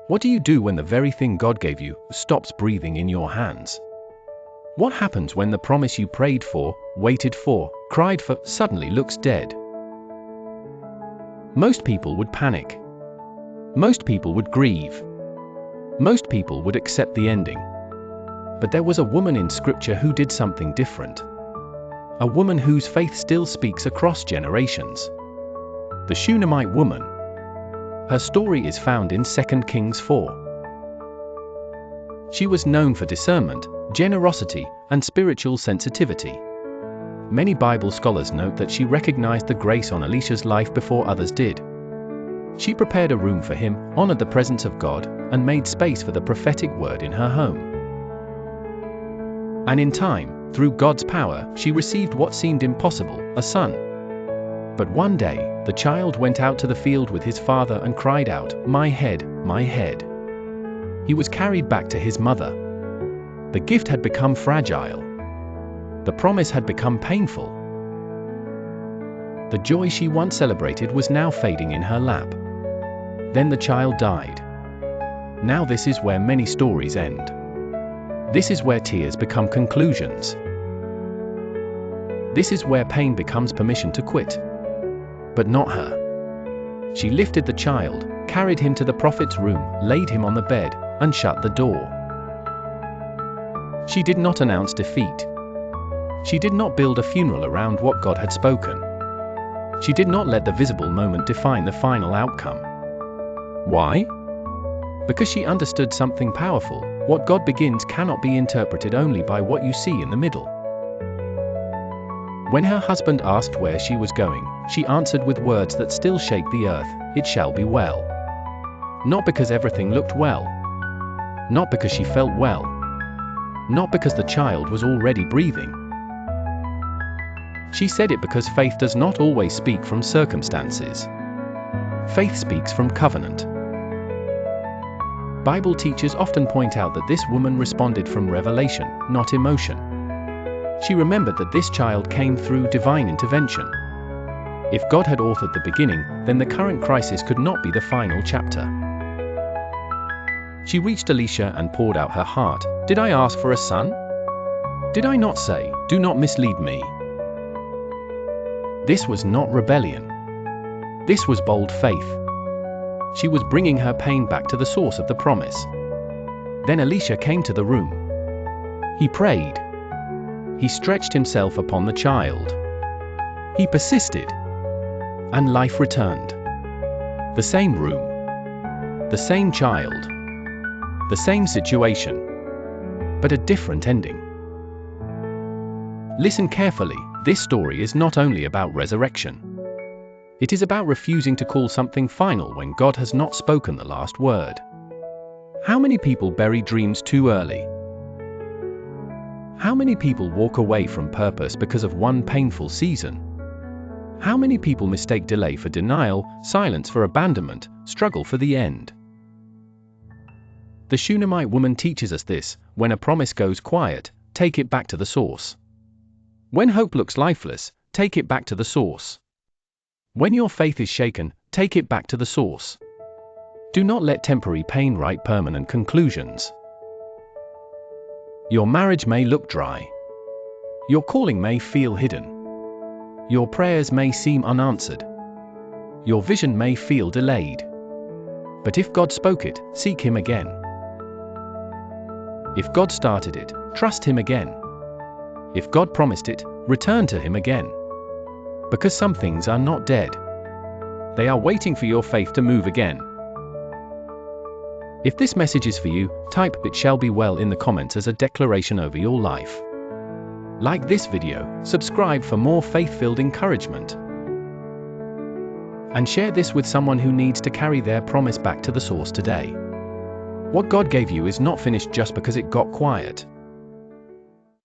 What do you do when the very thing God gave you stops breathing in your hands? What happens when the promise you prayed for, waited for, cried for, suddenly looks dead? Most people would panic. Most people would grieve. Most people would accept the ending. But there was a woman in Scripture who did something different. A woman whose faith still speaks across generations. The Shunammite woman. Her story is found in 2 Kings 4. She was known for discernment, generosity, and spiritual sensitivity. Many Bible scholars note that she recognized the grace on Elisha's life before others did. She prepared a room for him, honored the presence of God, and made space for the prophetic word in her home. And in time, through God's power, she received what seemed impossible, a son. But one day, the child went out to the field with his father and cried out, "My head, my head." He was carried back to his mother. The gift had become fragile. The promise had become painful. The joy she once celebrated was now fading in her lap. Then the child died. Now this is where many stories end. This is where tears become conclusions. This is where pain becomes permission to quit. But not her. She lifted the child, carried him to the prophet's room, laid him on the bed, and shut the door. She did not announce defeat. She did not build a funeral around what God had spoken. She did not let the visible moment define the final outcome. Why? Because she understood something powerful. What God begins cannot be interpreted only by what you see in the middle. When her husband asked where she was going, she answered with words that still shake the earth, "It shall be well." Not because everything looked well. Not because she felt well. Not because the child was already breathing. She said it because faith does not always speak from circumstances. Faith speaks from covenant. Bible teachers often point out that this woman responded from revelation, not emotion. She remembered that this child came through divine intervention. If God had authored the beginning, then the current crisis could not be the final chapter. She reached Elisha and poured out her heart. "Did I ask for a son? Did I not say, 'Do not mislead me'?" This was not rebellion. This was bold faith. She was bringing her pain back to the source of the promise. Then Elisha came to the room. He prayed. He stretched himself upon the child. He persisted. And life returned. The same room. The same child. The same situation. But a different ending. Listen carefully, this story is not only about resurrection. It is about refusing to call something final when God has not spoken the last word. How many people bury dreams too early? How many people walk away from purpose because of one painful season? How many people mistake delay for denial, silence for abandonment, struggle for the end? The Shunammite woman teaches us this: when a promise goes quiet, take it back to the source. When hope looks lifeless, take it back to the source. When your faith is shaken, take it back to the source. Do not let temporary pain write permanent conclusions. Your marriage may look dry. Your calling may feel hidden. Your prayers may seem unanswered. Your vision may feel delayed. But if God spoke it, seek Him again. If God started it, trust Him again. If God promised it, return to Him again. Because some things are not dead. They are waiting for your faith to move again. If this message is for you, type "It shall be well" in the comments as a declaration over your life. Like this video, subscribe for more faith-filled encouragement. And share this with someone who needs to carry their promise back to the source today. What God gave you is not finished just because it got quiet.